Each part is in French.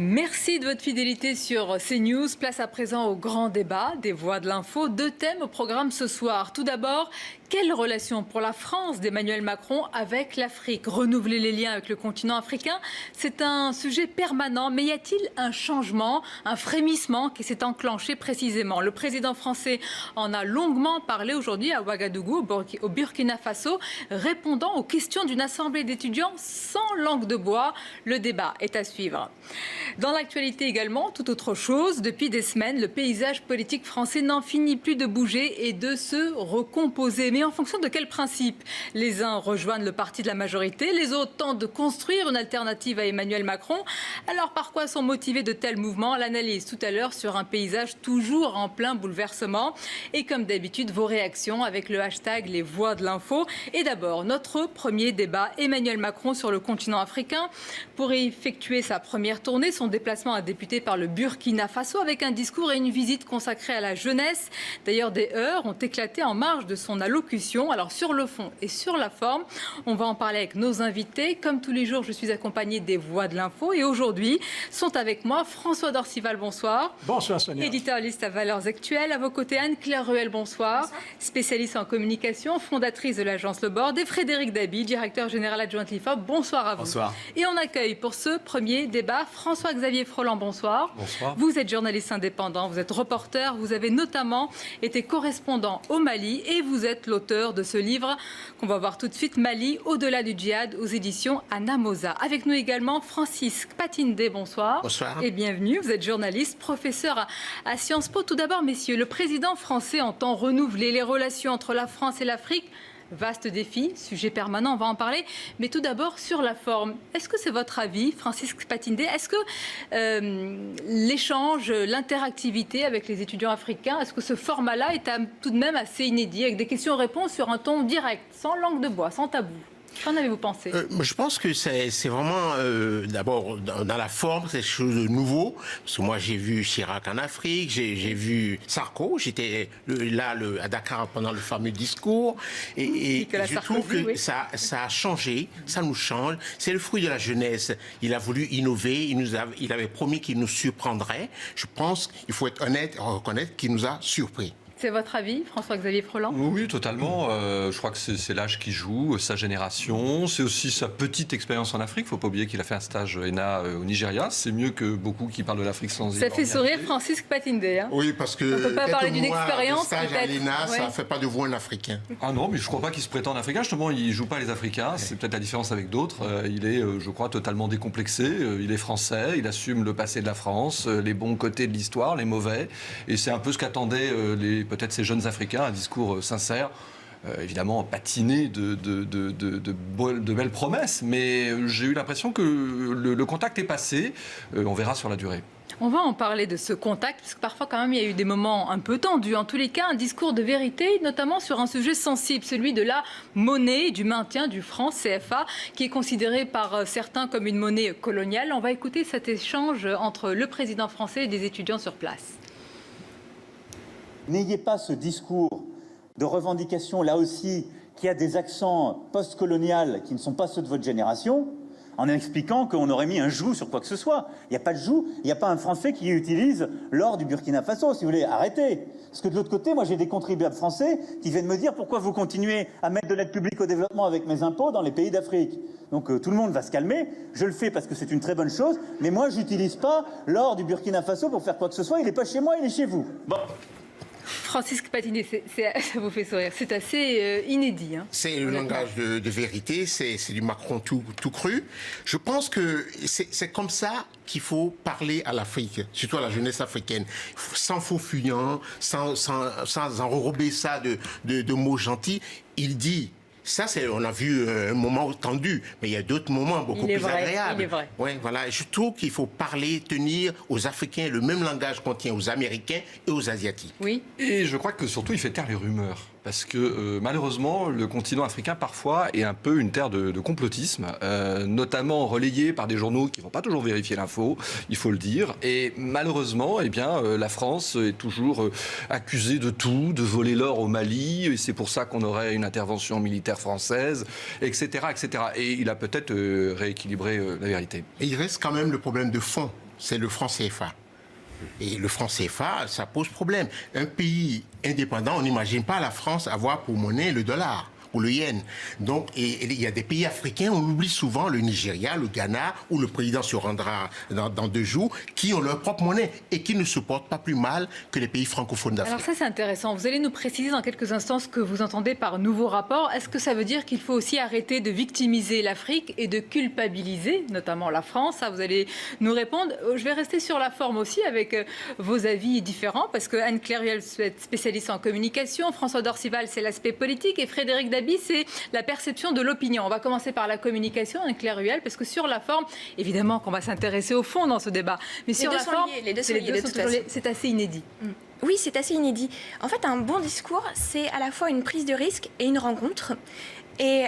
Merci de votre fidélité sur CNews. Place à présent au grand débat des voix de l'info. Deux thèmes au programme ce soir. Tout d'abord, quelle relation pour la France d'Emmanuel Macron avec l'Afrique? Renouveler les liens avec le continent africain, c'est un sujet permanent. Mais y a-t-il un changement, un frémissement qui s'est enclenché précisément? Le président français en a longuement parlé aujourd'hui à Ouagadougou, au Burkina Faso, répondant aux questions d'une assemblée d'étudiants sans langue de bois. Le débat est à suivre. Dans l'actualité également, tout autre chose. Depuis des semaines, le paysage politique français n'en finit plus de bouger et de se recomposer. Mais en fonction de quel principe? Les uns rejoignent le parti de la majorité, les autres tentent de construire une alternative à Emmanuel Macron. Alors par quoi sont motivés de tels mouvements? L'analyse tout à l'heure sur un paysage toujours en plein bouleversement. Et comme d'habitude, vos réactions avec le hashtag Les Voix de l'Info. Et d'abord, notre premier débat, Emmanuel Macron sur le continent africain. Pour effectuer sa première tournée, son déplacement a débuté par le Burkina Faso avec un discours et une visite consacrée à la jeunesse. D'ailleurs, des heurts ont éclaté en marge de son allocution. Alors sur le fond et sur la forme, on va en parler avec nos invités. Comme tous les jours, je suis accompagnée des Voix de l'Info et aujourd'hui sont avec moi François Dorcival, bonsoir. Bonsoir Sonia. Éditorialiste à Valeurs Actuelles. À vos côtés, Anne-Claire Ruel, bonsoir. Bonsoir. Spécialiste en communication, fondatrice de l'agence Le Bord, et Frédéric Dabi, directeur général adjoint de l'IFOP. Bonsoir à vous. Bonsoir. Et on accueille pour ce premier débat François-Xavier Froland, bonsoir. Bonsoir. Vous êtes journaliste indépendant, vous êtes reporter, vous avez notamment été correspondant au Mali et vous êtes l'auteur de ce livre qu'on va voir tout de suite, Mali, au-delà du djihad, aux éditions Anna Moza. Avec nous également Francis Patindé, bonsoir. Bonsoir. Et bienvenue, vous êtes journaliste, professeur à Sciences Po. Tout d'abord, messieurs, le président français entend renouveler les relations entre la France et l'Afrique. Vaste défi, sujet permanent, on va en parler. Mais tout d'abord, sur la forme, est-ce que c'est votre avis, Francis Patindé? Est-ce que l'échange, l'interactivité avec les étudiants africains, est-ce que ce format-là est tout de même assez inédit, avec des questions-réponses sur un ton direct, sans langue de bois, sans tabou? Qu'en avez-vous pensé? Je pense que c'est vraiment, d'abord, dans la forme, c'est quelque chose de nouveau. Parce que moi, j'ai vu Chirac en Afrique, j'ai vu Sarko, j'étais là à Dakar pendant le fameux discours. Et je trouve que oui, ça a changé, ça nous change. C'est le fruit de la jeunesse. Il a voulu innover, il avait promis qu'il nous surprendrait. Je pense qu'il faut être honnête et reconnaître qu'il nous a surpris. C'est votre avis, François-Xavier Froland? Oui, totalement. Je crois que c'est l'âge qui joue, sa génération. C'est aussi sa petite expérience en Afrique. Il ne faut pas oublier qu'il a fait un stage ENA au Nigeria. C'est mieux que beaucoup qui parlent de l'Afrique sans y Ça fait sourire Francis Patindé. Hein. Oui, parce que on ne peut pas parler d'une expérience. Stage à l'ENA, ça ne fait pas de vous un Africain. Ah non, mais je ne crois pas qu'il se prétende africain. Justement, il ne joue pas les Africains. C'est peut-être la différence avec d'autres. Il est, je crois, totalement décomplexé. Il est français. Il assume le passé de la France, les bons côtés de l'histoire, les mauvais. Et c'est un peu ce qu'attendaient peut-être ces jeunes Africains, un discours sincère, évidemment patiné de belles promesses, mais j'ai eu l'impression que le contact est passé, on verra sur la durée. On va en parler de ce contact, parce que parfois quand même il y a eu des moments un peu tendus. En tous les cas, un discours de vérité, notamment sur un sujet sensible, celui de la monnaie, du maintien du franc CFA, qui est considéré par certains comme une monnaie coloniale. On va écouter cet échange entre le président français et des étudiants sur place. N'ayez pas ce discours de revendication, là aussi, qui a des accents post-coloniaux qui ne sont pas ceux de votre génération, en expliquant qu'on aurait mis un joug sur quoi que ce soit. Il n'y a pas de joug, il n'y a pas un Français qui utilise l'or du Burkina Faso, si vous voulez. Arrêtez. Parce que de l'autre côté, moi j'ai des contribuables français qui viennent me dire pourquoi vous continuez à mettre de l'aide publique au développement avec mes impôts dans les pays d'Afrique. Donc tout le monde va se calmer. Je le fais parce que c'est une très bonne chose, mais moi j'utilise pas l'or du Burkina Faso pour faire quoi que ce soit. Il n'est pas chez moi, il est chez vous. Bon. Francis Patindé, ça vous fait sourire. C'est assez inédit. Hein, c'est le langage de vérité, c'est du Macron tout cru. Je pense que c'est comme ça qu'il faut parler à l'Afrique, surtout à la jeunesse africaine. Sans faux fuyant, sans enrober ça de mots gentils. Il dit... Ça, on a vu un moment tendu, mais il y a d'autres moments beaucoup plus agréables. Il est vrai. Ouais, voilà. Je trouve qu'il faut parler, tenir aux Africains le même langage qu'on tient aux Américains et aux Asiatiques. Oui. Et je crois que surtout, il fait taire les rumeurs. parce que malheureusement, le continent africain parfois est un peu une terre de complotisme, notamment relayé par des journaux qui ne vont pas toujours vérifier l'info, il faut le dire. Et malheureusement, eh bien, la France est toujours accusée de tout, de voler l'or au Mali, et c'est pour ça qu'on aurait une intervention militaire française, etc. etc. Et il a peut-être rééquilibré la vérité. Et il reste quand même le problème de fond, c'est le franc CFA. Et le franc CFA, ça pose problème. Un pays indépendant, on n'imagine pas la France avoir pour monnaie le dollar ou le yen. Donc, et il y a des pays africains, on oublie souvent, le Nigeria, le Ghana, où le président se rendra dans 2 jours, qui ont leur propre monnaie et qui ne se portent pas plus mal que les pays francophones d'Afrique. Alors ça, c'est intéressant. Vous allez nous préciser dans quelques instants ce que vous entendez par nouveau rapport. Est-ce que ça veut dire qu'il faut aussi arrêter de victimiser l'Afrique et de culpabiliser, notamment la France? Ça, vous allez nous répondre. Je vais rester sur la forme aussi avec vos avis différents, parce que Anne-Claire Ruel, spécialiste en communication, François Dorcival, c'est l'aspect politique, et Frédéric Dabi, c'est la perception de l'opinion. On va commencer par la communication, Anne-Claire Ruel, parce que sur la forme, évidemment qu'on va s'intéresser au fond dans ce débat, mais sur la forme, les deux sont liés de toute façon. c'est assez inédit. Oui, c'est assez inédit. En fait, un bon discours, c'est à la fois une prise de risque et une rencontre. Et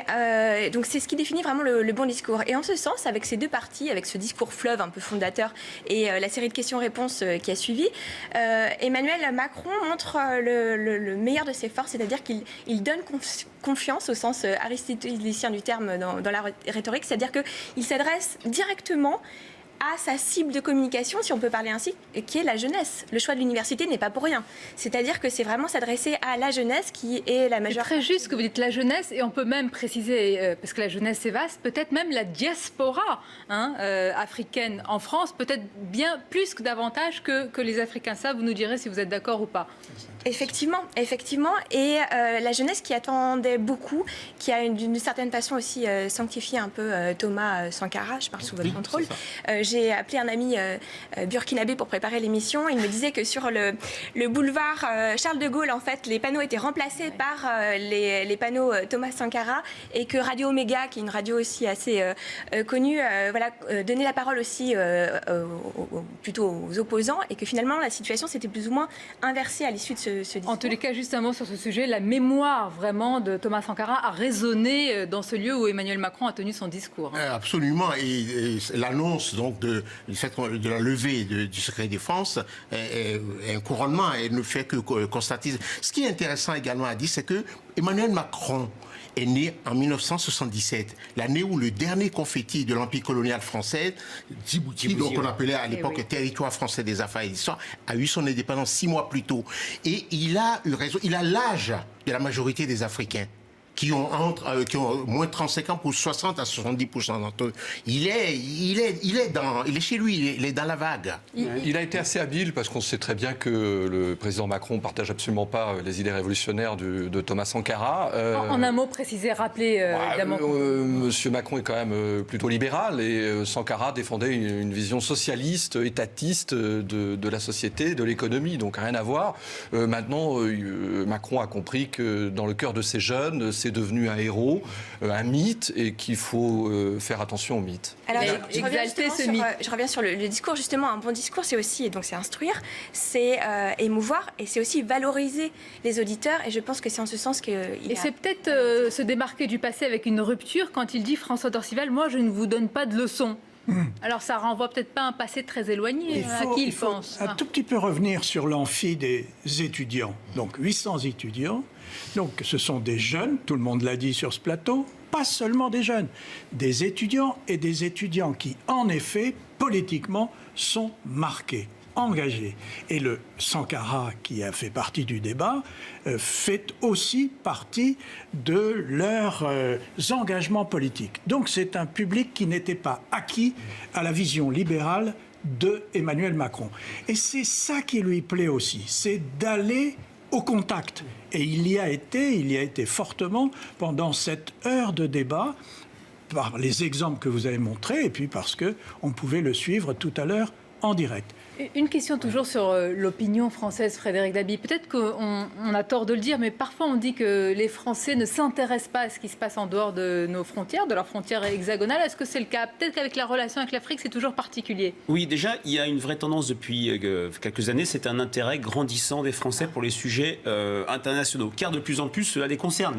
donc c'est ce qui définit vraiment le bon discours. Et en ce sens, avec ces deux parties, avec ce discours fleuve un peu fondateur et la série de questions-réponses qui a suivi, Emmanuel Macron montre le meilleur de ses forces, c'est-à-dire qu'il donne confiance au sens aristotélicien du terme dans la rhétorique, c'est-à-dire qu'il s'adresse directement à sa cible de communication, si on peut parler ainsi, qui est la jeunesse. Le choix de l'université n'est pas pour rien. C'est-à-dire que c'est vraiment s'adresser à la jeunesse qui est la majeure... C'est très juste que vous dites la jeunesse, et on peut même préciser, parce que la jeunesse est vaste, peut-être même la diaspora africaine en France, peut-être bien plus que davantage que les Africains. Ça, vous nous direz si vous êtes d'accord ou pas. Effectivement. Et la jeunesse qui attendait beaucoup, qui a d'une certaine façon aussi sanctifié un peu Thomas Sankara, je parle sous votre contrôle. J'ai appelé un ami burkinabé pour préparer l'émission. Il me disait que sur le boulevard Charles de Gaulle, en fait, les panneaux étaient remplacés par les panneaux Thomas Sankara, et que Radio Omega, qui est une radio aussi assez connue, donnait la parole aussi plutôt aux opposants, et que finalement la situation s'était plus ou moins inversée à l'issue de ce discours. En tous les cas, juste un mot sur ce sujet, la mémoire vraiment de Thomas Sankara a résonné dans ce lieu où Emmanuel Macron a tenu son discours. Absolument, et l'annonce donc de la levée du secret défense est un couronnement, et ne fait que constater. Ce qui est intéressant également à dire, c'est que Emmanuel Macron est né en 1977, l'année où le dernier confetti de l'Empire colonial français, Djibouti, donc on appelait à l'époque Territoire français des affaires et de l'histoire, a eu son indépendance 6 mois plus tôt. Et il a eu raison, il a l'âge de la majorité des Africains, qui ont moins de 35 ans pour 60 à 70% d'entre eux. Il est chez lui, il est dans la vague. Il a été assez habile, parce qu'on sait très bien que le président Macron ne partage absolument pas les idées révolutionnaires de Thomas Sankara. En un mot précisé, rappelez évidemment. Monsieur Macron est quand même plutôt libéral, et Sankara défendait une vision socialiste, étatiste de la société, de l'économie, donc rien à voir. Maintenant, Macron a compris que dans le cœur de ces jeunes, c'est devenu un héros, un mythe, et qu'il faut faire attention au mythe. Alors, je reviens sur le discours. Justement, un bon discours, c'est aussi, et donc c'est instruire, c'est émouvoir, et c'est aussi valoriser les auditeurs. Et je pense que c'est en ce sens qu'il Et c'est peut-être se démarquer du passé avec une rupture quand il dit, François Dorcival, moi je ne vous donne pas de leçons. Alors ça renvoie peut-être pas à un passé très éloigné. À qui il pense un tout petit peu revenir sur l'amphi des étudiants. Donc 800 étudiants. Donc ce sont des jeunes, tout le monde l'a dit sur ce plateau, pas seulement des jeunes, des étudiants, et des étudiants qui, en effet, politiquement, sont marqués, engagés. Et le Sankara, qui a fait partie du débat, fait aussi partie de leurs engagements politiques. Donc c'est un public qui n'était pas acquis à la vision libérale de Emmanuel Macron. Et c'est ça qui lui plaît aussi, c'est d'aller au contact. Et il y a été fortement pendant cette heure de débat, par les exemples que vous avez montrés, et puis parce qu'on pouvait le suivre tout à l'heure en direct. Une question toujours sur l'opinion française, Frédéric Dabi. Peut-être qu'on a tort de le dire, mais parfois on dit que les Français ne s'intéressent pas à ce qui se passe en dehors de nos frontières, de leurs frontières hexagonales. Est-ce que c'est le cas? Peut-être qu'avec la relation avec l'Afrique, c'est toujours particulier. Oui, déjà, il y a une vraie tendance depuis quelques années, c'est un intérêt grandissant des Français pour les sujets internationaux. Car de plus en plus, cela les concerne.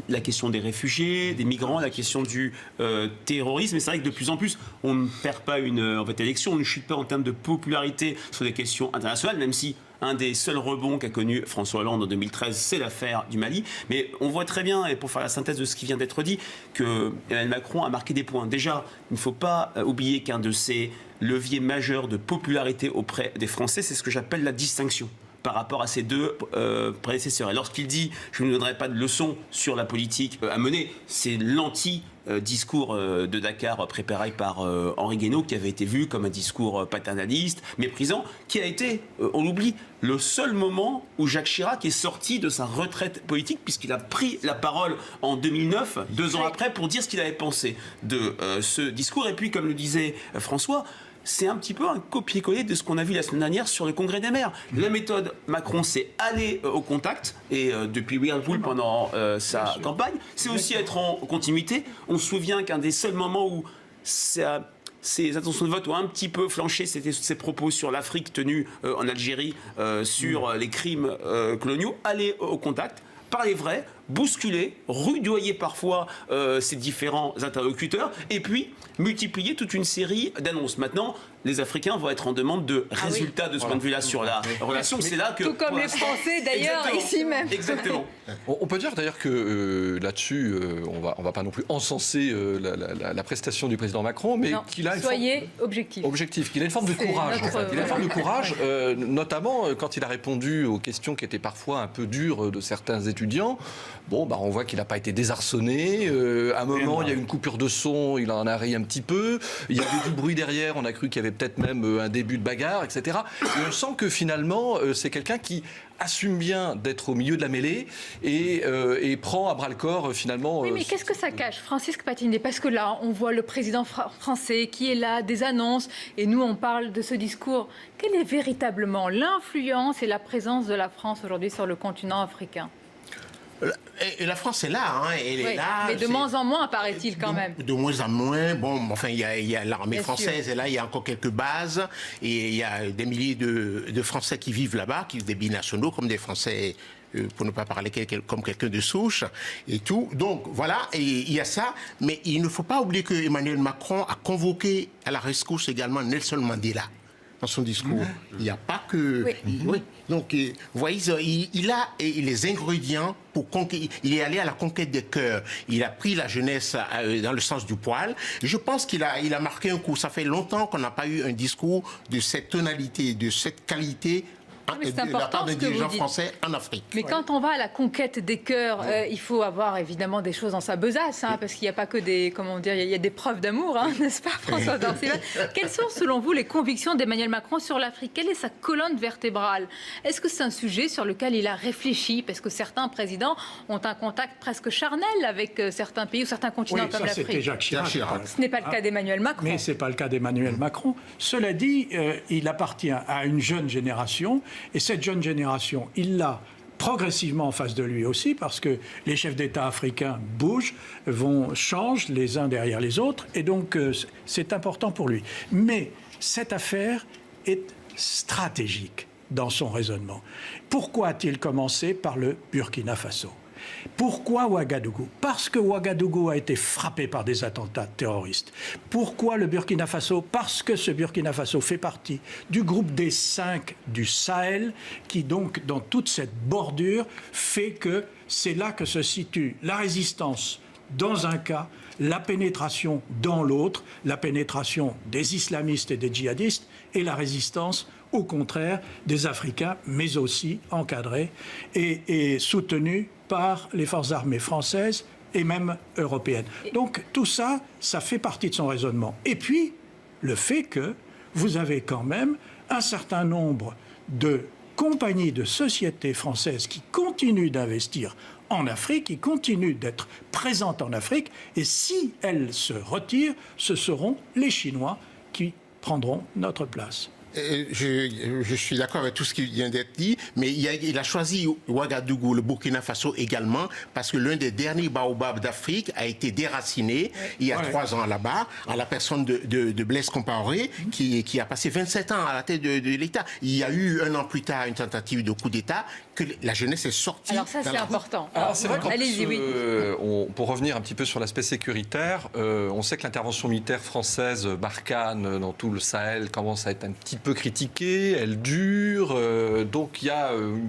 La question des réfugiés, des migrants, la question du terrorisme. Et c'est vrai que de plus en plus, on ne perd pas une élection, on ne chute pas en termes de popularité sur des questions internationales, même si un des seuls rebonds qu'a connu François Hollande en 2013, c'est l'affaire du Mali. Mais on voit très bien, et pour faire la synthèse de ce qui vient d'être dit, que Emmanuel Macron a marqué des points. Déjà, il ne faut pas oublier qu'un de ses leviers majeurs de popularité auprès des Français, c'est ce que j'appelle la distinction par rapport à ses deux prédécesseurs. Et lorsqu'il dit « je ne donnerai pas de leçons sur la politique à mener », c'est l'anti-discours de Dakar préparé par Henri Guénaud, qui avait été vu comme un discours paternaliste, méprisant, qui a été, on l'oublie, le seul moment où Jacques Chirac est sorti de sa retraite politique, puisqu'il a pris la parole en 2009, 2 ans après, pour dire ce qu'il avait pensé de ce discours. Et puis, comme le disait François, c'est un petit peu un copier-coller de ce qu'on a vu la semaine dernière sur le Congrès des maires. La méthode Macron, c'est aller au contact, et depuis Whirlpool pendant sa campagne, c'est aussi être en continuité. On se souvient qu'un des seuls moments où ces intentions de vote ont un petit peu flanché, c'était ses propos sur l'Afrique tenue en Algérie, sur les crimes coloniaux. Aller au contact, parler vrai, bousculer, rudoyer parfois ces différents interlocuteurs, et puis multiplier toute une série d'annonces. Maintenant, les Africains vont être en demande de résultats de ce point de vue-là sur la relation. C'est là que, tout comme les Français d'ailleurs, ici même. Exactement. On peut dire d'ailleurs que là-dessus, on va pas non plus encenser la prestation du président Macron, mais qu'il a soyez objectif, qu'il a une forme de courage. En fait. Il a une forme de courage, notamment quand il a répondu aux questions qui étaient parfois un peu dures de certains étudiants. Bon, on voit qu'il n'a pas été désarçonné. À un moment, il y a eu une coupure de son, il en a ri un petit peu. Il y a eu du bruit derrière, on a cru qu'il y avait peut-être même un début de bagarre, etc. Et on sent que finalement, c'est quelqu'un qui assume bien d'être au milieu de la mêlée et prend à bras-le-corps finalement... Oui, mais qu'est-ce que ça cache, Francisque Patiné? Parce que là, on voit le président français qui est là, des annonces, et nous, on parle de ce discours. Quelle est véritablement l'influence et la présence de la France aujourd'hui sur le continent africain? Et la France est là, elle est là. Mais de moins en moins, paraît-il quand même. De moins en moins. Bon, enfin, il y a l'armée française, sûr. et là, il y a encore quelques bases. Et il y a des milliers de Français qui vivent là-bas, qui sont des binationaux, comme des Français, pour ne pas parler comme quelqu'un de souche, et tout. Donc, voilà, et il y a ça. Mais il ne faut pas oublier que Emmanuel Macron a convoqué à la rescousse également Nelson Mandela dans son discours. Il n'y a pas que... Oui. Donc, vous voyez, il a les ingrédients pour conquérir. Il est allé à la conquête des cœurs. Il a pris la jeunesse dans le sens du poil. Je pense qu'il a marqué un coup. Ça fait longtemps qu'on n'a pas eu un discours de cette tonalité, de cette qualité mais c'est de la part important des ce que vous dirigeants dites. français en Afrique. Mais quand on va à la conquête des cœurs, il faut avoir évidemment des choses dans sa besace, parce qu'il n'y a pas que des, comment dire, il y a des preuves d'amour, n'est-ce pas, François Darcival? Quelles sont, selon vous, les convictions d'Emmanuel Macron sur l'Afrique? Quelle est sa colonne vertébrale? Est-ce que c'est un sujet sur lequel il a réfléchi? Parce que certains présidents ont un contact presque charnel avec certains pays ou certains continents comme l'Afrique. C'était Jacques Chirac. Ce n'est pas le cas d'Emmanuel Macron. Mais ce n'est pas le cas d'Emmanuel Macron. Cela dit, il appartient à une jeune génération, et cette jeune génération, il l'a progressivement en face de lui aussi, parce que les chefs d'État africains bougent, changent les uns derrière les autres, et donc c'est important pour lui. Mais cette affaire est stratégique dans son raisonnement. Pourquoi a-t-il commencé par le Burkina Faso ? Pourquoi Ouagadougou? Parce que Ouagadougou a été frappé par des attentats terroristes. Pourquoi le Burkina Faso? Parce que ce Burkina Faso fait partie du groupe des 5 du Sahel, qui donc, dans toute cette bordure, fait que c'est là que se situe la résistance dans un cas, la pénétration dans l'autre, la pénétration des islamistes et des djihadistes, et la résistance, au contraire, des Africains, mais aussi encadrés et soutenus par les forces armées françaises et même européennes. Donc tout ça, ça fait partie de son raisonnement. Et puis, le fait que vous avez quand même un certain nombre de compagnies, de sociétés françaises qui continuent d'investir en Afrique, qui continuent d'être présentes en Afrique, et si elles se retirent, ce seront les Chinois qui prendront notre place. Je suis d'accord avec tout ce qui vient d'être dit, mais il a choisi Ouagadougou, le Burkina Faso également, parce que l'un des derniers baobabs d'Afrique a été déraciné il y a 3 ans là-bas, en la personne de Blaise Compaoré, qui a passé 27 ans à la tête de l'État. Il y a eu 1 an plus tard une tentative de coup d'État, que la jeunesse est sortie. Alors ça, c'est important. Alors, c'est vrai qu'en Allez-y, oui. pour revenir un petit peu sur l'aspect sécuritaire, on sait que l'intervention militaire française Barkhane dans tout le Sahel commence à être un petit peu critiquée, elle dure, donc il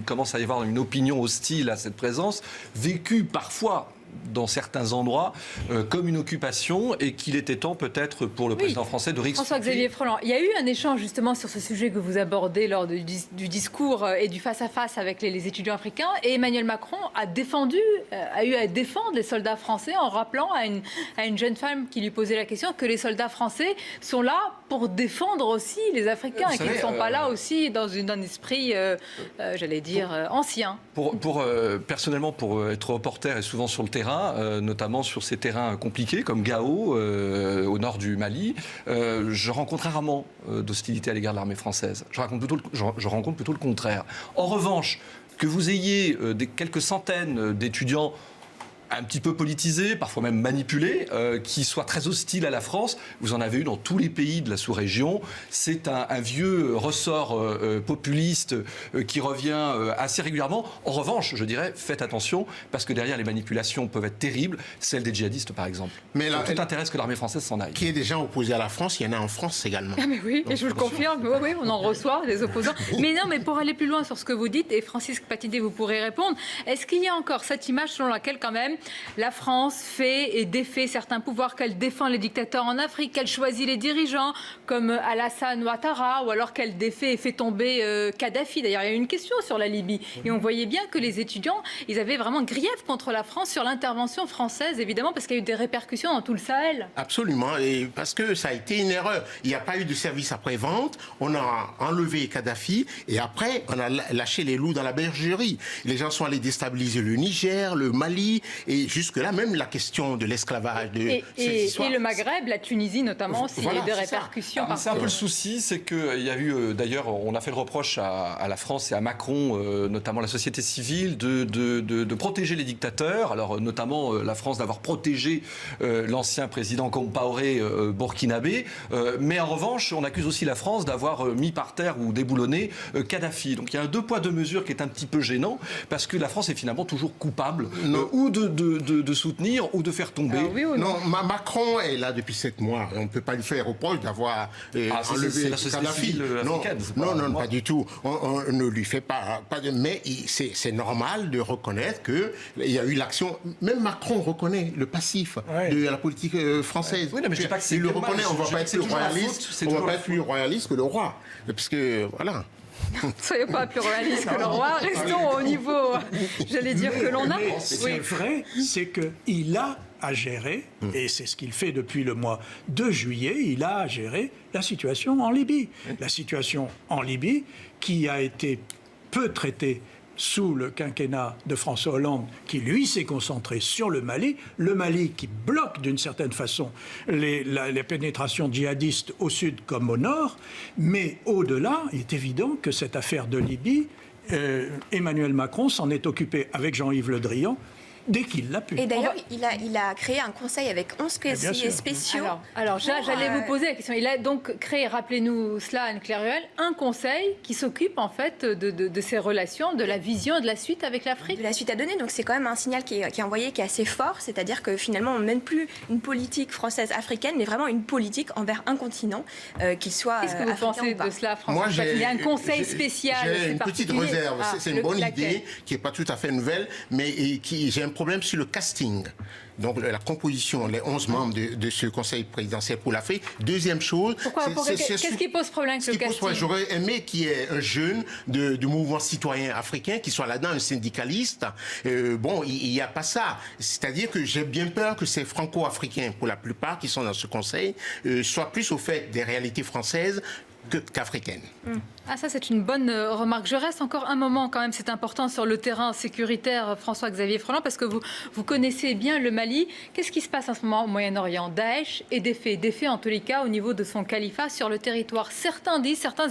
commence à y avoir une opinion hostile à cette présence, vécue parfois dans certains endroits comme une occupation, et qu'il était temps peut-être pour le président français de réexpliquer. François-Xavier Freland, il y a eu un échange justement sur ce sujet que vous abordez lors du discours et du face-à-face avec les étudiants africains, et Emmanuel Macron a eu à défendre les soldats français en rappelant à une jeune femme qui lui posait la question que les soldats français sont là pour défendre aussi les Africains et qu'ils ne sont pas là aussi dans un esprit, j'allais dire, ancien. Personnellement, pour être reporter et souvent sur le terrain, notamment sur ces terrains compliqués comme Gao, au nord du Mali, je rencontre rarement d'hostilité à l'égard de l'armée française. Je rencontre plutôt le contraire. En revanche, que vous ayez quelques centaines d'étudiants un petit peu politisés, parfois même manipulés, qui soient très hostiles à la France. Vous en avez eu dans tous les pays de la sous-région. C'est un vieux ressort populiste qui revient assez régulièrement. En revanche, je dirais, faites attention, parce que derrière les manipulations peuvent être terribles, celles des djihadistes par exemple. Mais là, tout intéresse que l'armée française s'en aille. Qui est déjà opposé à la France, il y en a en France également. Ah mais oui, et je vous le confirme, oui, on en reçoit des opposants. Mais non, mais pour aller plus loin sur ce que vous dites, et Francis Patidé, vous pourrez répondre, est-ce qu'il y a encore cette image selon laquelle quand même la France fait et défait certains pouvoirs, qu'elle défend les dictateurs en Afrique, qu'elle choisit les dirigeants comme Alassane Ouattara, ou alors qu'elle défait et fait tomber Kadhafi. D'ailleurs, il y a eu une question sur la Libye. Et on voyait bien que les étudiants, ils avaient vraiment grief contre la France sur l'intervention française, évidemment, parce qu'il y a eu des répercussions dans tout le Sahel. Absolument, et parce que ça a été une erreur. Il n'y a pas eu de service après-vente, on a enlevé Kadhafi, et après, on a lâché les loups dans la bergerie. Les gens sont allés déstabiliser le Niger, le Mali, et jusque-là, même la question de l'esclavage. Et le Maghreb, la Tunisie notamment, s'il y a eu des répercussions. C'est un peu le souci, c'est qu'il y a eu, d'ailleurs, on a fait le reproche à la France et à Macron, notamment la société civile, de protéger les dictateurs. Alors, notamment, la France d'avoir protégé l'ancien président Compaoré burkinabé. Mais en revanche, on accuse aussi la France d'avoir mis par terre ou déboulonné Kadhafi. Donc, il y a un 2 poids 2 mesures qui est un petit peu gênant, parce que la France est finalement toujours coupable ou de soutenir ou de faire tomber. Oui ou non, Macron est là depuis 7 mois. On ne peut pas lui faire reproche d'avoir enlevé la société Kadhafi. civile africaine. Non, pas du tout. On ne lui fait pas de... Mais c'est normal de reconnaître qu'il y a eu l'action... Même Macron reconnaît le passif de la politique française. Oui, non, mais je dis pas que c'est il le reconnaît, on ne va pas être plus royaliste que le roi. Parce que, voilà... Soyez pas plus réaliste que le roi, restons au niveau, j'allais dire, que l'on a. Ce qui est vrai, c'est qu'il a à gérer, et c'est ce qu'il fait depuis le mois de juillet, il a à gérer la situation en Libye. La situation en Libye qui a été peu traitée sous le quinquennat de François Hollande, qui lui s'est concentré sur le Mali qui bloque d'une certaine façon les pénétrations djihadistes au sud comme au nord, mais au-delà, il est évident que cette affaire de Libye, Emmanuel Macron s'en est occupé avec Jean-Yves Le Drian, dès qu'il l'a pu. Et d'ailleurs, il a créé un conseil avec 11 conseillers spéciaux. Alors j'allais vous poser la question. Il a donc créé, rappelez-nous cela, Anne-Claire Ruel, un conseil qui s'occupe en fait de ces relations, de la vision et de la suite avec l'Afrique. De la suite à donner. Donc c'est quand même un signal qui est envoyé, qui est assez fort. C'est-à-dire que finalement, on ne mène plus une politique française-africaine, mais vraiment une politique envers un continent, qu'il soit Qu'est-ce que vous pensez de cela, François? Il y a un conseil spécial. J'ai une petite réserve. C'est une bonne idée qui n'est pas tout à fait nouvelle, mais j'ai un problème sur le casting. Donc la composition, les 11 membres de ce Conseil présidentiel pour l'Afrique. Deuxième chose... Qu'est-ce qui pose problème avec le casting? J'aurais aimé qu'il y ait un jeune du mouvement citoyen africain qui soit là-dedans, un syndicaliste. Bon, il n'y a pas ça. C'est-à-dire que j'ai bien peur que ces franco-africains, pour la plupart, qui sont dans ce Conseil, soient plus au fait des réalités françaises qu'africaine. Ah, ça, c'est une bonne remarque. Je reste encore un moment, quand même, c'est important, sur le terrain sécuritaire, François-Xavier Freland, parce que vous connaissez bien le Mali. Qu'est-ce qui se passe en ce moment au Moyen-Orient? Daesh est défait en tous les cas au niveau de son califat sur le territoire. Certains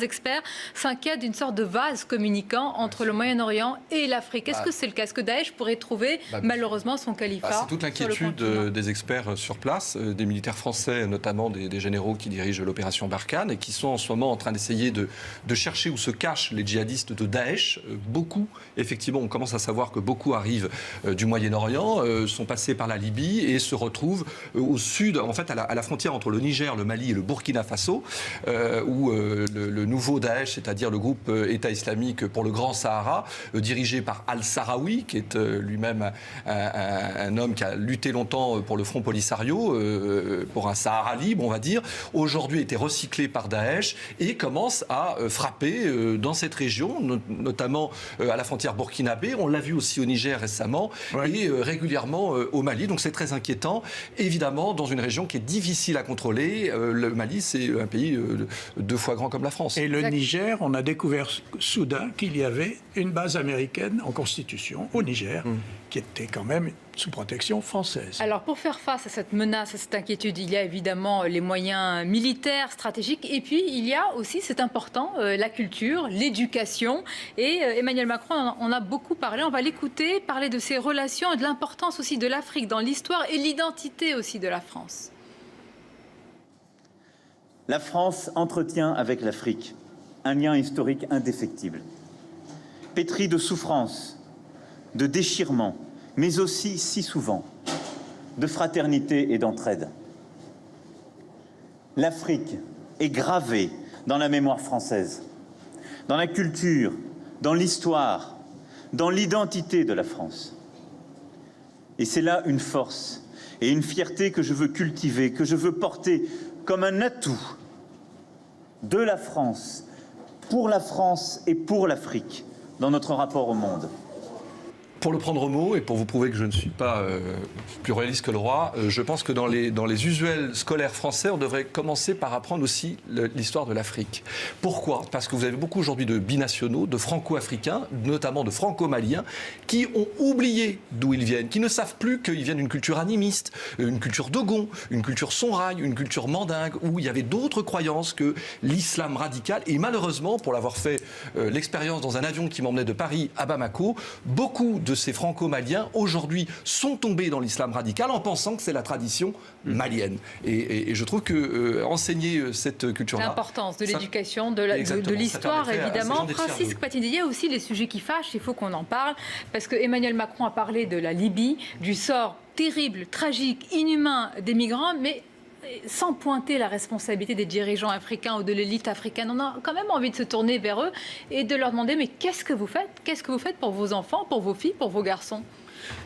experts s'inquiètent d'une sorte de vase communicant entre le Moyen-Orient et l'Afrique. Est-ce que c'est le cas? Est-ce que Daesh pourrait trouver malheureusement son califat? C'est toute l'inquiétude des experts sur place, des militaires français, notamment des généraux qui dirigent l'opération Barkhane et qui sont en ce moment en train d'essayer de chercher où se cachent les djihadistes de Daesh. Beaucoup, effectivement, on commence à savoir que beaucoup arrivent du Moyen-Orient, sont passés par la Libye et se retrouvent au sud, en fait, à la frontière entre le Niger, le Mali et le Burkina Faso, où le nouveau Daesh, c'est-à-dire le groupe État islamique pour le Grand Sahara, dirigé par Al-Sahraoui, qui est lui-même un homme qui a lutté longtemps pour le Front Polisario, pour un Sahara libre, on va dire, aujourd'hui a été recyclé par Daesh et commence à frapper dans cette région, notamment à la frontière burkinabé. On l'a vu aussi au Niger récemment et régulièrement au Mali. Donc c'est très inquiétant. Évidemment, dans une région qui est difficile à contrôler, le Mali, c'est un pays 2 fois grand comme la France. Et le Niger, on a découvert soudain qu'il y avait une base américaine en Constitution au Niger, qui était quand même sous protection française. Alors, pour faire face à cette menace, à cette inquiétude, il y a évidemment les moyens militaires, stratégiques, et puis il y a aussi, c'est important, la culture, l'éducation. Et Emmanuel Macron en a beaucoup parlé. On va l'écouter, parler de ses relations et de l'importance aussi de l'Afrique dans l'histoire et l'identité aussi de la France. La France entretient avec l'Afrique un lien historique indéfectible, pétri de souffrance, de déchirement, mais aussi, si souvent, de fraternité et d'entraide. L'Afrique est gravée dans la mémoire française, dans la culture, dans l'histoire, dans l'identité de la France. Et c'est là une force et une fierté que je veux cultiver, que je veux porter comme un atout de la France et pour l'Afrique dans notre rapport au monde. Pour le prendre au mot et pour vous prouver que je ne suis pas plus réaliste que le roi, je pense que dans les usuels scolaires français, on devrait commencer par apprendre aussi l'histoire de l'Afrique. Pourquoi? Parce que vous avez beaucoup aujourd'hui de binationaux, de franco-africains, notamment de franco-maliens, qui ont oublié d'où ils viennent, qui ne savent plus qu'ils viennent d'une culture animiste, une culture dogon, une culture sonraille, une culture mandingue, où il y avait d'autres croyances que l'islam radical. Et malheureusement, pour l'avoir fait l'expérience dans un avion qui m'emmenait de Paris à Bamako, beaucoup de ces franco-maliens aujourd'hui sont tombés dans l'islam radical en pensant que c'est la tradition malienne. Et je trouve que enseigner cette culture-là... L'importance de l'éducation, de l'histoire, évidemment. Francis Patini, il y a aussi les sujets qui fâchent, il faut qu'on en parle, parce que Emmanuel Macron a parlé de la Libye, du sort terrible, tragique, inhumain des migrants, mais sans pointer la responsabilité des dirigeants africains ou de l'élite africaine. On a quand même envie de se tourner vers eux et de leur demander, mais qu'est-ce que vous faites? Qu'est-ce que vous faites pour vos enfants, pour vos filles, pour vos garçons?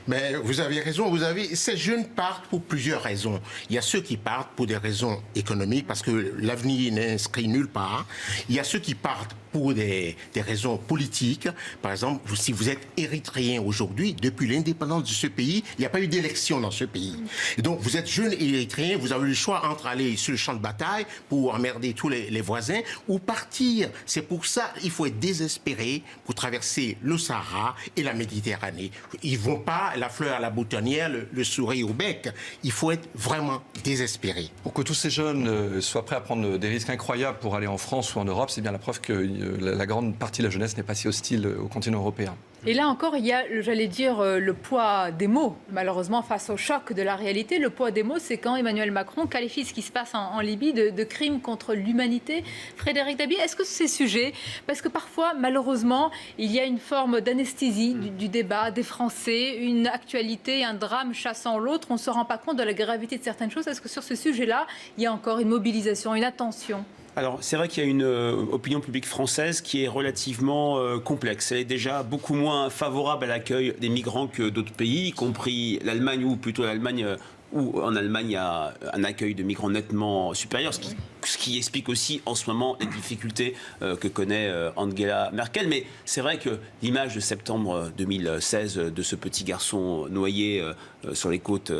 Mais vous avez raison, ces jeunes partent pour plusieurs raisons. Il y a ceux qui partent pour des raisons économiques, parce que l'avenir n'est inscrit nulle part. Il y a ceux qui partent pour des raisons politiques. Par exemple, si vous êtes érythréen aujourd'hui, depuis l'indépendance de ce pays, il n'y a pas eu d'élection dans ce pays. Et donc, vous êtes jeune érythréen, vous avez le choix entre aller sur le champ de bataille pour emmerder tous les voisins ou partir. C'est pour ça qu'il faut être désespéré pour traverser le Sahara et la Méditerranée. Ils vont pas la fleur à la boutonnière, le sourire au bec. Il faut être vraiment désespéré. Pour que tous ces jeunes soient prêts à prendre des risques incroyables pour aller en France ou en Europe, c'est bien la preuve que la grande partie de la jeunesse n'est pas si hostile au continent européen. Et là encore, il y a, j'allais dire, le poids des mots, malheureusement, face au choc de la réalité. Le poids des mots, c'est quand Emmanuel Macron qualifie ce qui se passe en Libye de crime contre l'humanité. Frédéric Dabi, est-ce que ces sujets, parce que parfois, malheureusement, il y a une forme d'anesthésie du débat des Français, une actualité, un drame chassant l'autre, on ne se rend pas compte de la gravité de certaines choses. Est-ce que sur ce sujet-là, il y a encore une mobilisation, une attention ? Alors, c'est vrai qu'il y a une opinion publique française qui est relativement complexe. Elle est déjà beaucoup moins favorable à l'accueil des migrants que d'autres pays, y compris l'Allemagne, ou plutôt l'Allemagne, où en Allemagne, il y a un accueil de migrants nettement supérieur, ce qui explique aussi en ce moment les difficultés que connaît Angela Merkel. Mais c'est vrai que l'image de septembre 2016 de ce petit garçon noyé sur les côtes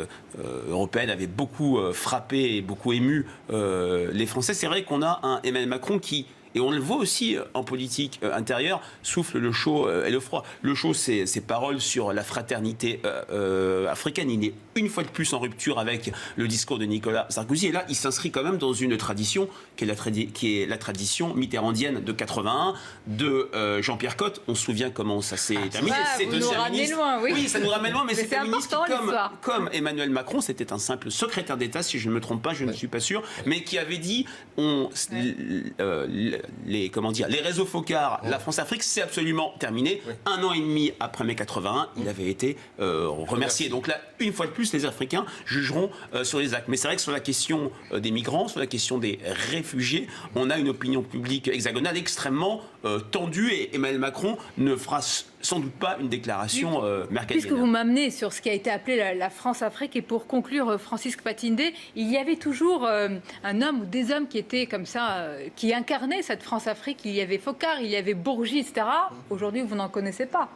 européennes avait beaucoup frappé et beaucoup ému les Français. C'est vrai qu'on a un Emmanuel Macron qui Et on le voit aussi en politique intérieure, souffle le chaud et le froid. Le chaud, c'est ses paroles sur la fraternité africaine. Il est une fois de plus en rupture avec le discours de Nicolas Sarkozy. Et là, il s'inscrit quand même dans une tradition qui est la tradition mitterrandienne de 81 de Jean-Pierre Cotte. On se souvient comment ça s'est terminé. Vous nous ramenez loin, oui. Oui, ça nous ramène loin, mais c'est un ministre qui, comme Emmanuel Macron, c'était un simple secrétaire d'État, si je ne me trompe pas, je ne suis pas sûr, mais qui avait dit les réseaux focards, la France-Afrique, c'est absolument terminé. Un an et demi après mai 81, il avait été remercié. Donc là, une fois de plus, les Africains jugeront sur les actes. Mais c'est vrai que sur la question des migrants, sur la question des réfugiés, on a une opinion publique hexagonale extrêmement tendue et Emmanuel Macron ne fera sans doute pas une déclaration mercadienne. Puisque vous m'amenez sur ce qui a été appelé la France-Afrique, et pour conclure, Francisque Patindé, il y avait toujours un homme ou des hommes qui étaient comme ça, qui incarnaient cette France-Afrique. Il y avait Focard, il y avait Bourgi, etc. Aujourd'hui, vous n'en connaissez pas.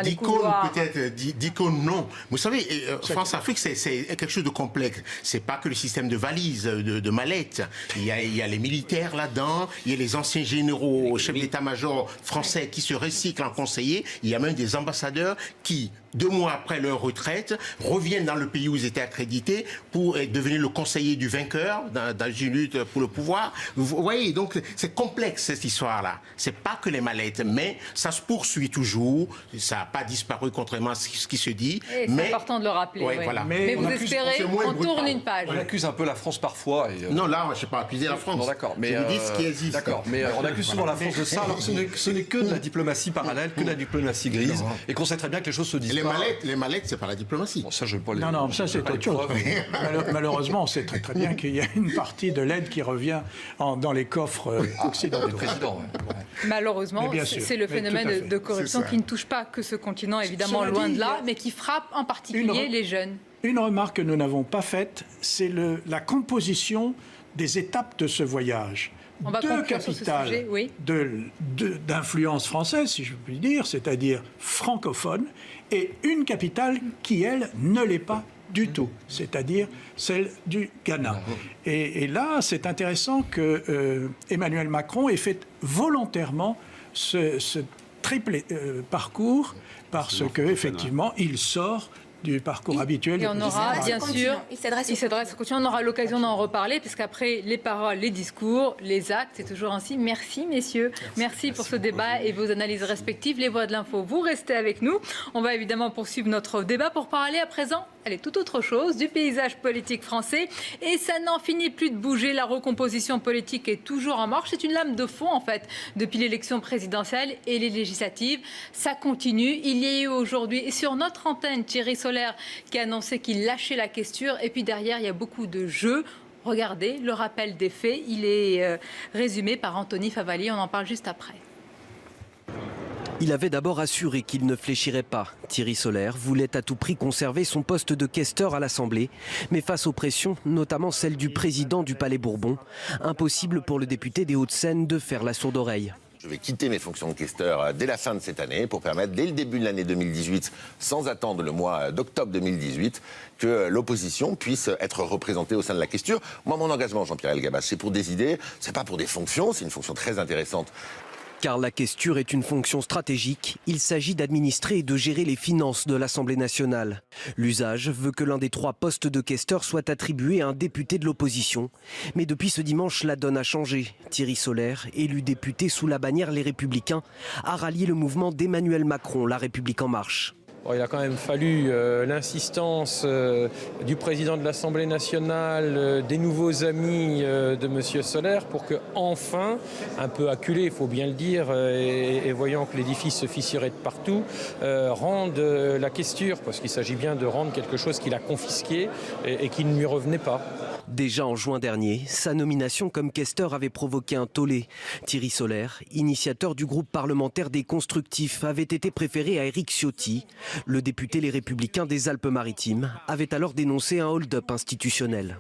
D'icône peut-être, d'icône non. Vous savez, France-Afrique, c'est quelque chose de complexe. C'est pas que le système de valises, de mallettes. Il y a les militaires là-dedans, il y a les anciens généraux, chefs d'état-major français qui se recyclent en conseillers. Il y a même des ambassadeurs qui, 2 mois après leur retraite, reviennent dans le pays où ils étaient accrédités pour devenir le conseiller du vainqueur dans une lutte pour le pouvoir. Vous voyez, donc c'est complexe cette histoire-là. C'est pas que les mallettes, mais ça se poursuit toujours. Ça n'a pas disparu contrairement à ce qui se dit. C'est important de le rappeler. Ouais, voilà. Mais vous espérez, on tourne une page. On accuse un peu la France parfois. Non, là, je ne sais pas accuser la France. Non, d'accord. Mais je vous dis ce qui existe. D'accord. Mais on accuse souvent la France de ça. Alors, ce n'est que de la diplomatie parallèle, que de la diplomatie grise, et qu'on sait très bien que les choses se disent. Les mallettes, c'est pas la diplomatie. Bon, ça, je pas les... Non, ça c'est autre chose. Malheureusement, on sait très très bien qu'il y a une partie de l'aide qui revient dans les coffres occidentaux. Malheureusement, c'est le phénomène de corruption qui ne touche pas que ce continent, évidemment, loin de là, mais qui frappe en particulier les jeunes. Une remarque que nous n'avons pas faite, c'est la composition des étapes de ce voyage. On va 2 capitales d'influence française, si je puis dire, c'est-à-dire francophone, et une capitale qui, elle, ne l'est pas du tout, c'est-à-dire celle du Ghana. Et là, c'est intéressant que Emmanuel Macron ait fait volontairement ce triple parcours, parce qu'effectivement, il sort du parcours habituel. Et on aura, bien sûr, il s'adresse au continent. On aura l'occasion d'en reparler, parce qu'après, les paroles, les discours, les actes, c'est toujours ainsi. Merci, messieurs. Merci pour ce débat et vos analyses respectives. Les Voix de l'Info, vous restez avec nous. On va évidemment poursuivre notre débat pour parler à présent, allez, tout autre chose, du paysage politique français. Et ça n'en finit plus de bouger. La recomposition politique est toujours en marche. C'est une lame de fond, en fait, depuis l'élection présidentielle et les législatives. Ça continue. Il y a eu aujourd'hui, et sur notre antenne, Thierry Solaire, qui a annoncé qu'il lâchait la questure. Et puis derrière, il y a beaucoup de jeux. Regardez, le rappel des faits, il est résumé par Anthony Favali. On en parle juste après. Il avait d'abord assuré qu'il ne fléchirait pas. Thierry Solaire voulait à tout prix conserver son poste de questeur à l'Assemblée. Mais face aux pressions, notamment celle du président du Palais Bourbon, impossible pour le député des Hauts-de-Seine de faire la sourde oreille. Je vais quitter mes fonctions de questeur dès la fin de cette année pour permettre, dès le début de l'année 2018, sans attendre le mois d'octobre 2018, que l'opposition puisse être représentée au sein de la questure. Moi, mon engagement, Jean-Pierre Elgabbach, c'est pour des idées, c'est pas pour des fonctions, c'est une fonction très intéressante. Car la questure est une fonction stratégique. Il s'agit d'administrer et de gérer les finances de l'Assemblée nationale. L'usage veut que l'un des 3 postes de questeur soit attribué à un député de l'opposition. Mais depuis ce dimanche, la donne a changé. Thierry Solaire, élu député sous la bannière Les Républicains, a rallié le mouvement d'Emmanuel Macron, La République En Marche. Bon, il a quand même fallu l'insistance du président de l'Assemblée nationale, des nouveaux amis de M. Solaire pour que, enfin, un peu acculé, il faut bien le dire, et voyant que l'édifice se fissurait de partout, rende la questure, parce qu'il s'agit bien de rendre quelque chose qu'il a confisqué et qui ne lui revenait pas. Déjà en juin dernier, sa nomination comme questeur avait provoqué un tollé. Thierry Solaire, initiateur du groupe parlementaire des Constructifs, avait été préféré à Éric Ciotti. Le député Les Républicains des Alpes-Maritimes avait alors dénoncé un hold-up institutionnel.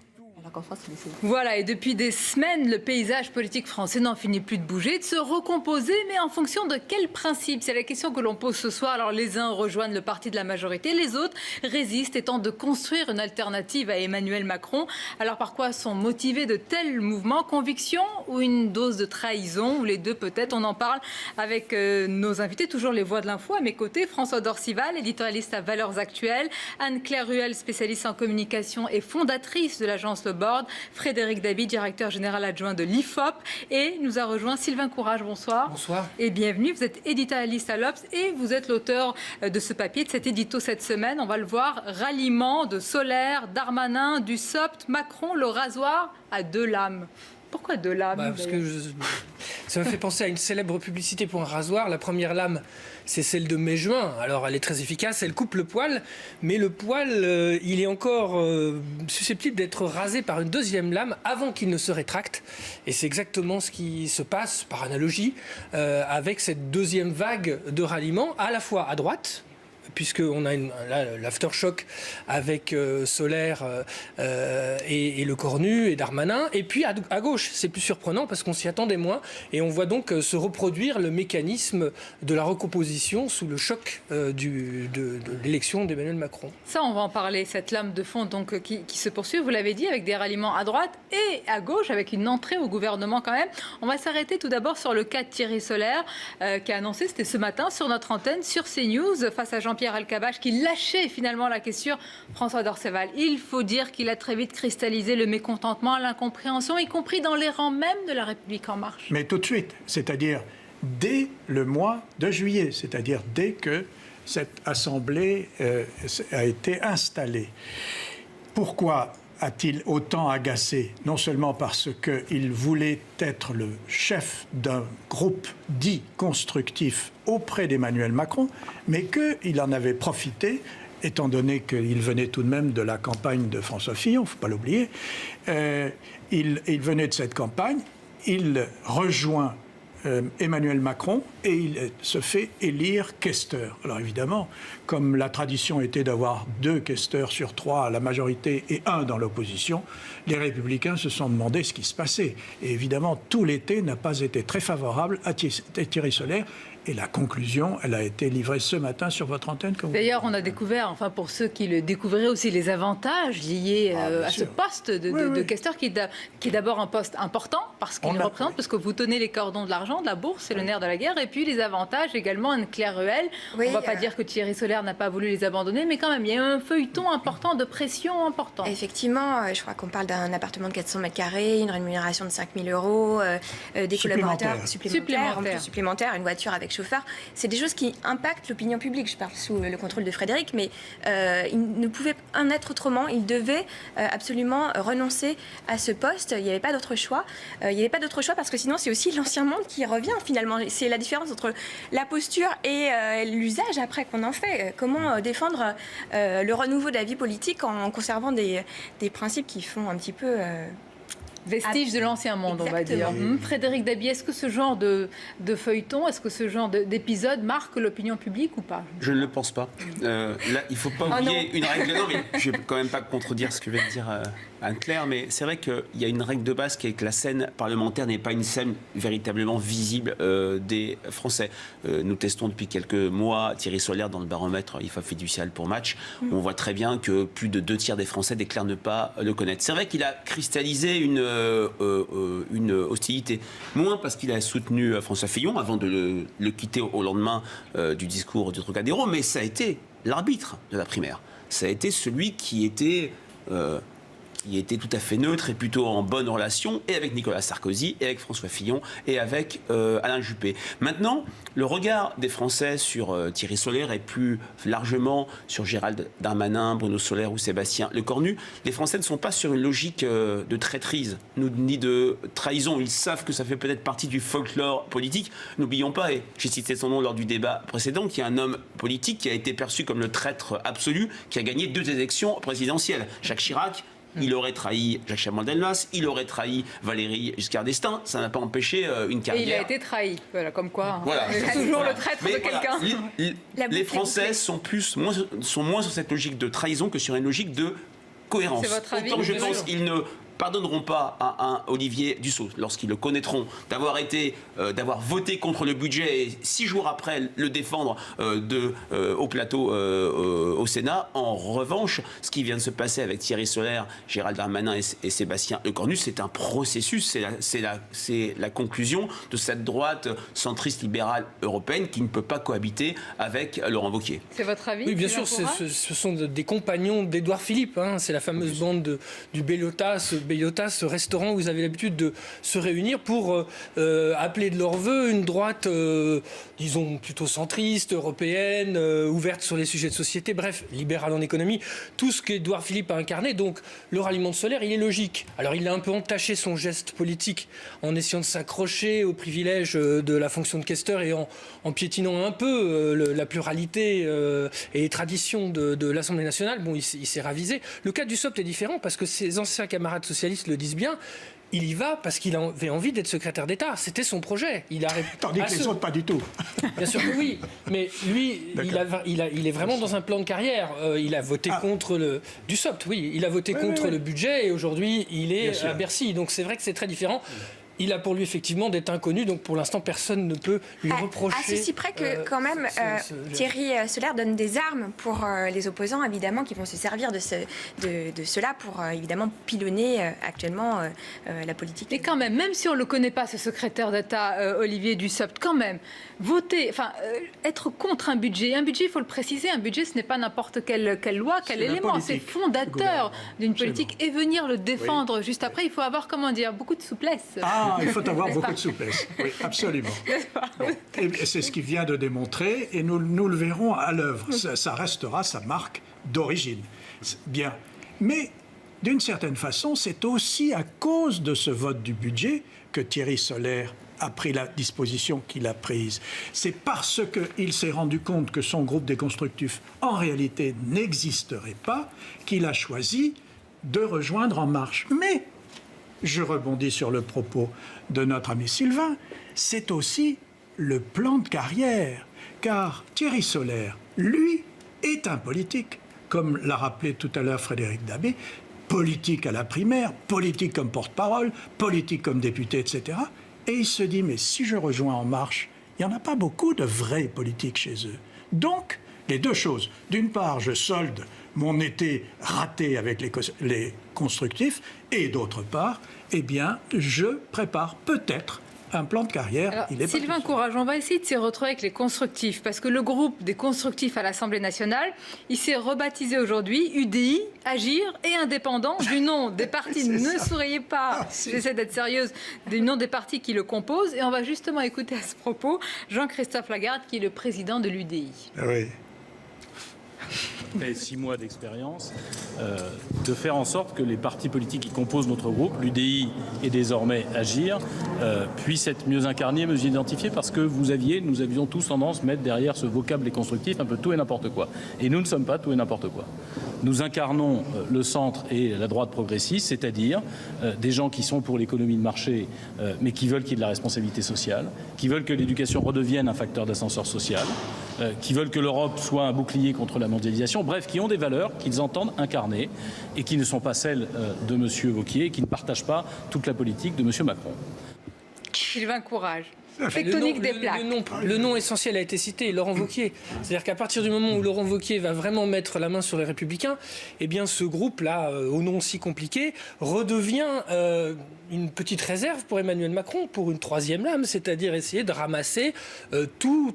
qu'en France, c'est Voilà, et depuis des semaines, le paysage politique français n'en finit plus de bouger, de se recomposer, mais en fonction de quels principes? C'est la question que l'on pose ce soir. Alors les uns rejoignent le parti de la majorité, les autres résistent et tentent de construire une alternative à Emmanuel Macron. Alors par quoi sont motivés de tels mouvements? Conviction ou une dose de trahison? Ou les deux peut-être? On en parle avec nos invités, toujours les voix de l'info. À mes côtés, François Dorcival, éditorialiste à Valeurs Actuelles, Anne-Claire Ruel, spécialiste en communication et fondatrice de l'agence Le Board, Frédéric Dabi, directeur général adjoint de l'IFOP, et nous a rejoint Sylvain Courage. Bonsoir. Bonsoir. Et bienvenue. Vous êtes éditorialiste à l'Obs et vous êtes l'auteur de ce papier, de cet édito cette semaine. On va le voir, ralliement de Solaire, Darmanin, Dussopt, Macron, le rasoir à deux lames. Pourquoi deux lames? Parce que ça me fait penser à une célèbre publicité pour un rasoir. La première lame, c'est celle de mai-juin. Alors, elle est très efficace, elle coupe le poil. Mais le poil, il est encore susceptible d'être rasé par une deuxième lame avant qu'il ne se rétracte. Et c'est exactement ce qui se passe, par analogie, avec cette deuxième vague de ralliement, à la fois à droite, puisqu'on a l'aftershock avec Solaire et Le Cornu et Darmanin. Et puis à gauche, c'est plus surprenant parce qu'on s'y attendait moins. Et on voit donc se reproduire le mécanisme de la recomposition sous le choc de l'élection d'Emmanuel Macron. Ça, on va en parler, cette lame de fond donc, qui se poursuit, vous l'avez dit, avec des ralliements à droite et à gauche, avec une entrée au gouvernement quand même. On va s'arrêter tout d'abord sur le cas de Thierry Solaire, qui a annoncé, c'était ce matin, sur notre antenne, sur CNews, face à Jean-Pierre Elkabbach, qui lâchait finalement la question. François Dorceval, il faut dire qu'il a très vite cristallisé le mécontentement, l'incompréhension, y compris dans les rangs même de La République En Marche. Mais tout de suite, c'est-à-dire dès le mois de juillet, c'est-à-dire dès que cette assemblée a été installée. Pourquoi a-t-il autant agacé? Non seulement parce qu'il voulait être le chef d'un groupe dit constructif auprès d'Emmanuel Macron, mais qu'il en avait profité, étant donné qu'il venait tout de même de la campagne de François Fillon, il ne faut pas l'oublier. Il venait de cette campagne, il rejoint Emmanuel Macron et il se fait élire questeur. Alors évidemment, comme la tradition était d'avoir 2 questeurs sur 3 à la majorité et 1 dans l'opposition, les Républicains se sont demandé ce qui se passait. Et évidemment, tout l'été n'a pas été très favorable à Thierry Solaire. Et la conclusion, elle a été livrée ce matin sur votre antenne. D'ailleurs, on a découvert, enfin pour ceux qui le découvraient aussi, les avantages liés à ce poste de questeur qui est d'abord un poste important parce qu'il représente, parce que vous tenez les cordons de l'argent, de la bourse, c'est le nerf de la guerre, et puis les avantages également, Anne-Claire Ruel. On ne va pas dire que Thierry Solaire n'a pas voulu les abandonner, mais quand même, il y a eu un feuilleton important, de pression importante. Effectivement, je crois qu'on parle d'un appartement de 400 mètres carrés, une rémunération de 5 000 euros, des collaborateurs supplémentaires, une voiture avec chauffeur. C'est des choses qui impactent l'opinion publique. Je parle sous le contrôle de Frédéric, mais il ne pouvait en être autrement. Il devait absolument renoncer à ce poste. Il n'y avait pas d'autre choix. Il n'y avait pas d'autre choix parce que sinon, c'est aussi l'ancien monde qui revient finalement. C'est la différence entre la posture et l'usage après qu'on en fait. Comment défendre le renouveau de la vie politique en conservant des principes qui font un petit peu... Vestige de l'ancien monde, exactement. On va dire. Frédéric Dabi, est-ce que ce genre de feuilleton, est-ce que ce genre d'épisode marque l'opinion publique ou pas? Je ne le pense pas. Là, il ne faut pas oublier une règle. Non, mais je ne vais quand même pas contredire ce que vient de dire Anne-Claire, mais c'est vrai qu'il y a une règle de base qui est que la scène parlementaire n'est pas une scène véritablement visible des Français. Nous testons depuis quelques mois Thierry Solaire dans le baromètre IFOP fiducial pour Match. On voit très bien que plus de 2 tiers des Français déclarent ne pas le connaître. C'est vrai qu'il a cristallisé une hostilité. Moins parce qu'il a soutenu François Fillon avant de le quitter au lendemain du discours du Trocadéro, mais ça a été l'arbitre de la primaire. Ça a été celui qui était tout à fait neutre et plutôt en bonne relation et avec Nicolas Sarkozy, et avec François Fillon, et avec Alain Juppé. Maintenant, le regard des Français sur Thierry Solaire et plus largement sur Gérald Darmanin, Bruno Solaire ou Sébastien Lecornu, les Français ne sont pas sur une logique de traîtrise ni de trahison. Ils savent que ça fait peut-être partie du folklore politique. N'oublions pas, et j'ai cité son nom lors du débat précédent, qu'il y a un homme politique qui a été perçu comme le traître absolu, qui a gagné 2 élections présidentielles. Jacques Chirac, il aurait trahi Jacques Chaban-Delmas, il aurait trahi Valéry Giscard d'Estaing, ça n'a pas empêché une carrière. Et il a été trahi, voilà, comme quoi. Voilà. C'est toujours le traître de quelqu'un. Les Français sont moins sur cette logique de trahison que sur une logique de cohérence. C'est votre avis? Autant je pense qu'ils ne pardonneront pas à un Olivier Dussopt, lorsqu'ils le connaîtront, d'avoir voté contre le budget et 6 jours après le défendre au plateau au Sénat. En revanche, ce qui vient de se passer avec Thierry Solère, Gérald Darmanin et Sébastien Lecornu, c'est un processus, c'est la conclusion de cette droite centriste libérale européenne qui ne peut pas cohabiter avec Laurent Wauquiez. C'est votre avis? Oui, bien sûr, ce sont des compagnons d'Édouard Philippe. C'est la fameuse bande du Bellota, ce restaurant où vous avez l'habitude de se réunir pour appeler de leur vœu une droite, disons, plutôt centriste, européenne, ouverte sur les sujets de société, bref, libérale en économie, tout ce qu'Édouard Philippe a incarné. Donc, le ralliement de Solère, il est logique. Alors, il a un peu entaché son geste politique en essayant de s'accrocher au privilège de la fonction de questeur et en piétinant un peu la pluralité et les traditions de l'Assemblée nationale. Bon, il s'est ravisé. Le cas du Dussopt est différent parce que ses anciens camarades socialistes le disent bien. Il y va parce qu'il avait envie d'être secrétaire d'État. C'était son projet. Tandis que les autres, pas du tout. Bien sûr que oui. Mais lui, il est vraiment dans un plan de carrière. Il a voté contre le Dussopt, oui. Il a voté contre le budget et aujourd'hui, il est à Bercy. Donc c'est vrai que c'est très différent. Il a pour lui effectivement d'être inconnu, donc pour l'instant personne ne peut lui reprocher. À ceci près que quand même Thierry Solère donne des armes pour les opposants évidemment qui vont se servir de cela pour évidemment pilonner actuellement la politique. Mais quand même si on ne le connaît pas, ce secrétaire d'État Olivier Dussopt, quand même, être contre un budget, il faut le préciser, un budget ce n'est pas n'importe quelle loi, quel élément, c'est fondateur d'une politique et venir le défendre juste après, il faut avoir, beaucoup de souplesse. Il faut avoir beaucoup de souplesse. Oui, absolument. Bon. Et c'est ce qu'il vient de démontrer et nous le verrons à l'œuvre. Ça restera sa marque d'origine. Bien. Mais d'une certaine façon, c'est aussi à cause de ce vote du budget que Thierry Solère a pris la disposition qu'il a prise. C'est parce qu'il s'est rendu compte que son groupe des constructifs, en réalité, n'existerait pas, qu'il a choisi de rejoindre En Marche. Mais je rebondis sur le propos de notre ami Sylvain, c'est aussi le plan de carrière, car Thierry Solère, lui, est un politique, comme l'a rappelé tout à l'heure Frédéric Dabé, politique à la primaire, politique comme porte-parole, politique comme député, etc. Et il se dit, mais si je rejoins En Marche, il n'y en a pas beaucoup de vrais politiques chez eux. Donc, les deux choses. D'une part, je solde mon été raté avec les constructifs, et d'autre part, je prépare peut-être un plan de carrière. Alors, Sylvain Courage, on va essayer de s'y retrouver avec les constructifs, parce que le groupe des constructifs à l'Assemblée nationale, il s'est rebaptisé aujourd'hui UDI, Agir et Indépendant, du nom des partis, ne souriez pas, j'essaie d'être sérieuse, du nom des partis qui le composent, et on va justement écouter à ce propos Jean-Christophe Lagarde, qui est le président de l'UDI. Oui. Après 6 mois d'expérience, de faire en sorte que les partis politiques qui composent notre groupe, l'UDI et désormais Agir, puissent être mieux incarnés, mieux identifiés, parce que nous avions tous tendance à mettre derrière ce vocable des constructifs un peu tout et n'importe quoi. Et nous ne sommes pas tout et n'importe quoi. Nous incarnons le centre et la droite progressiste, c'est-à-dire des gens qui sont pour l'économie de marché, mais qui veulent qu'il y ait de la responsabilité sociale, qui veulent que l'éducation redevienne un facteur d'ascenseur social, qui veulent que l'Europe soit un bouclier contre la mondialisation, bref, qui ont des valeurs qu'ils entendent incarner et qui ne sont pas celles de M. Wauquiez et qui ne partagent pas toute la politique de M. Macron. Sylvain Courage. Tectonique des plaques. Le nom essentiel a été cité, Laurent Wauquiez. C'est-à-dire qu'à partir du moment où Laurent Wauquiez va vraiment mettre la main sur les Républicains, eh bien ce groupe-là, au nom si compliqué, redevient une petite réserve pour Emmanuel Macron, pour une troisième lame, c'est-à-dire essayer de ramasser tous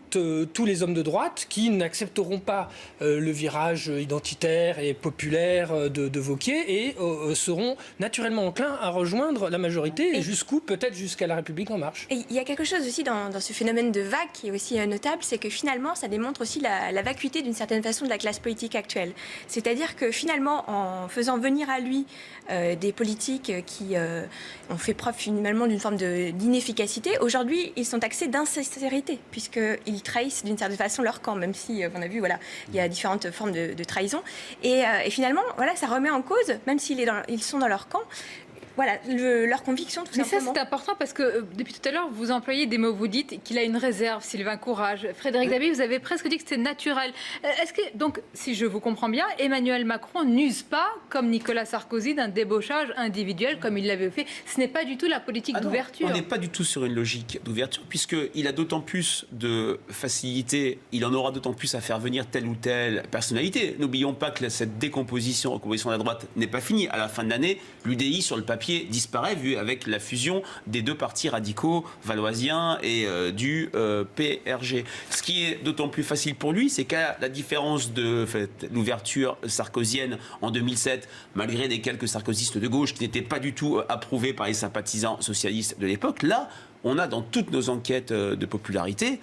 les hommes de droite qui n'accepteront pas le virage identitaire et populaire de Wauquiez et seront naturellement enclins à rejoindre la majorité et jusqu'où, peut-être jusqu'à La République En Marche. Et il y a quelque chose aussi dans ce phénomène de vague qui est aussi notable, c'est que finalement ça démontre aussi la vacuité d'une certaine façon de la classe politique actuelle. C'est-à-dire que finalement en faisant venir à lui des politiques qui ont fait preuve finalement d'une forme d'inefficacité, aujourd'hui ils sont taxés d'insincérité puisqu'ils trahissent d'une certaine façon leur camp, même si on a vu il y a différentes formes de trahison et finalement ça remet en cause, même s'ils sont dans leur camp, voilà, leur conviction tout Mais simplement. ça, c'est important parce que depuis tout à l'heure, vous employez des mots, vous dites qu'il a une réserve, Sylvain Courage. Frédéric Dabi, vous avez presque dit que c'était naturel. Est-ce que, donc, si je vous comprends bien, Emmanuel Macron n'use pas, comme Nicolas Sarkozy, d'un débauchage individuel comme il l'avait fait? Ce n'est pas du tout la politique d'ouverture. On n'est pas du tout sur une logique d'ouverture, puisqu'il a d'autant plus de facilité, il en aura d'autant plus à faire venir telle ou telle personnalité. N'oublions pas que cette recomposition de la droite n'est pas finie. À la fin de l'année, l'UDI, sur le papier, disparaît, vu avec la fusion des deux partis radicaux valoisiens et du PRG. Ce qui est d'autant plus facile pour lui, c'est qu'à la différence de l'ouverture sarkozienne en 2007, malgré des quelques sarkozystes de gauche qui n'étaient pas du tout approuvés par les sympathisants socialistes de l'époque, là, on a dans toutes nos enquêtes de popularité,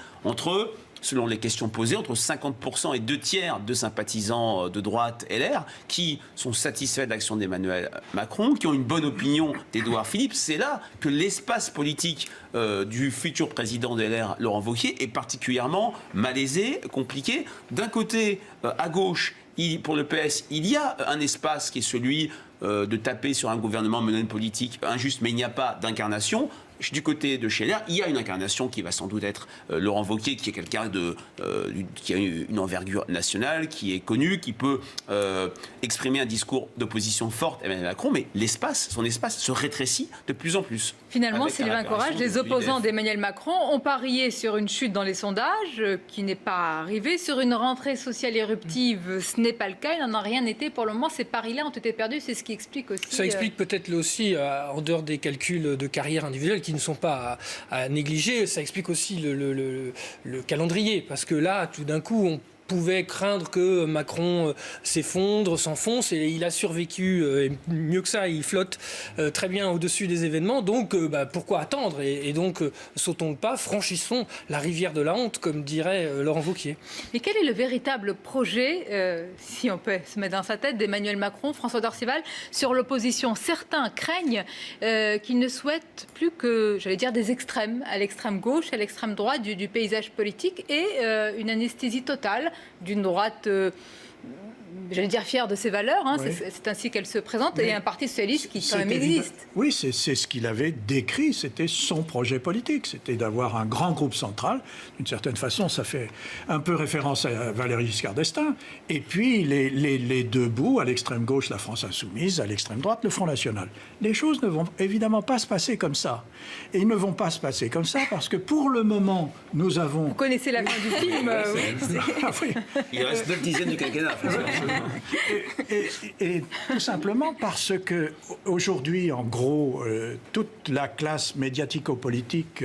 selon les questions posées, entre 50% et 2/3 de sympathisants de droite LR qui sont satisfaits de l'action d'Emmanuel Macron, qui ont une bonne opinion d'Édouard Philippe. C'est là que l'espace politique du futur président de LR, Laurent Wauquiez, est particulièrement malaisé, compliqué. D'un côté, à gauche, pour le PS, il y a un espace qui est celui de taper sur un gouvernement menant une politique injuste, mais il n'y a pas d'incarnation. Du côté de chez LR, il y a une incarnation qui va sans doute être Laurent Wauquiez, qui est quelqu'un qui a une envergure nationale, qui est connu, qui peut exprimer un discours d'opposition forte à Emmanuel Macron, mais son espace se rétrécit de plus en plus. Finalement, Sylvain Courage, les opposants d'Emmanuel Macron ont parié sur une chute dans les sondages qui n'est pas arrivée, sur une rentrée sociale éruptive, ce n'est pas le cas, il n'en a rien été pour le moment, ces paris-là ont été perdus, c'est ce qui explique aussi... Ça explique peut-être aussi, en dehors des calculs de carrière individuelle qui ne sont pas à négliger, ça explique aussi le calendrier, parce que là, tout d'un coup, on pouvait craindre que Macron s'effondre, s'enfonce, et il a survécu, et mieux que ça, il flotte très bien au-dessus des événements, donc pourquoi attendre, et donc sautons le pas, franchissons la rivière de la honte, comme dirait Laurent Wauquiez. Et quel est le véritable projet, si on peut se mettre dans sa tête, d'Emmanuel Macron, François Dorcival, sur l'opposition? Certains craignent qu'il ne souhaite plus que, j'allais dire, des extrêmes, à l'extrême gauche, à l'extrême droite du paysage politique, et une anesthésie totale d'une droite, j'allais dire, fière de ses valeurs, hein, oui. C'est ainsi qu'elle se présente, et un parti socialiste qui quand même existe. Oui, c'est ce qu'il avait décrit, c'était son projet politique, c'était d'avoir un grand groupe central. D'une certaine façon, ça fait un peu référence à Valéry Giscard d'Estaing, et puis les deux bouts, à l'extrême gauche, la France insoumise, à l'extrême droite, le Front National. Les choses ne vont évidemment pas se passer comme ça. Et ils ne vont pas se passer comme ça parce que pour le moment, nous avons... Vous connaissez la fin du film oui. Il reste 9 dizaines du quinquennat. Et tout simplement parce que aujourd'hui, en gros, toute la classe médiatico-politique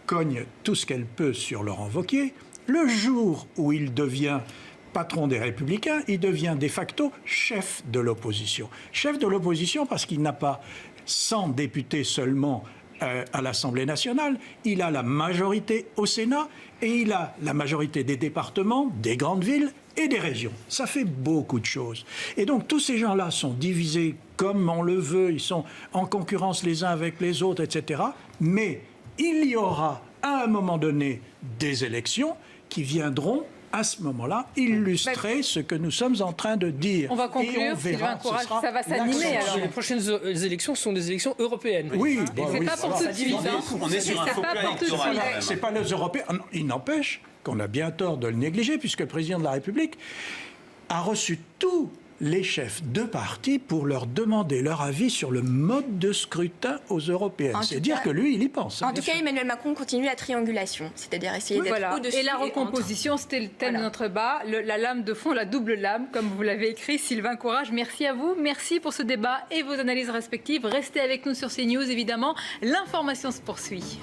cogne tout ce qu'elle peut sur Laurent Wauquiez. Le jour où il devient patron des Républicains, il devient de facto chef de l'opposition. Chef de l'opposition parce qu'il n'a pas 100 députés seulement à l'Assemblée nationale, il a la majorité au Sénat et il a la majorité des départements, des grandes villes et des régions. Ça fait beaucoup de choses. Et donc tous ces gens-là sont divisés comme on le veut, ils sont en concurrence les uns avec les autres, etc. Mais il y aura à un moment donné des élections qui viendront à ce moment-là, illustrer ce que nous sommes en train de dire. On va conclure, Sylvain Courage, ça va s'animer alors. Les prochaines élections sont des élections européennes. Oui, c'est pas pour tout de suite. On est sur un faux plan électoral. C'est pas les Européens. Il n'empêche qu'on a bien tort de le négliger, puisque le président de la République a reçu tous les chefs de parti pour leur demander leur avis sur le mode de scrutin aux européennes. C'est dire que lui, il y pense. En tout cas, Emmanuel Macron continue la triangulation, c'est-à-dire essayer d'être au-dessus. Et la recomposition, c'était le thème de notre débat, la lame de fond, la double lame, comme vous l'avez écrit, Sylvain Courage. Merci à vous, merci pour ce débat et vos analyses respectives. Restez avec nous sur CNews, évidemment. L'information se poursuit.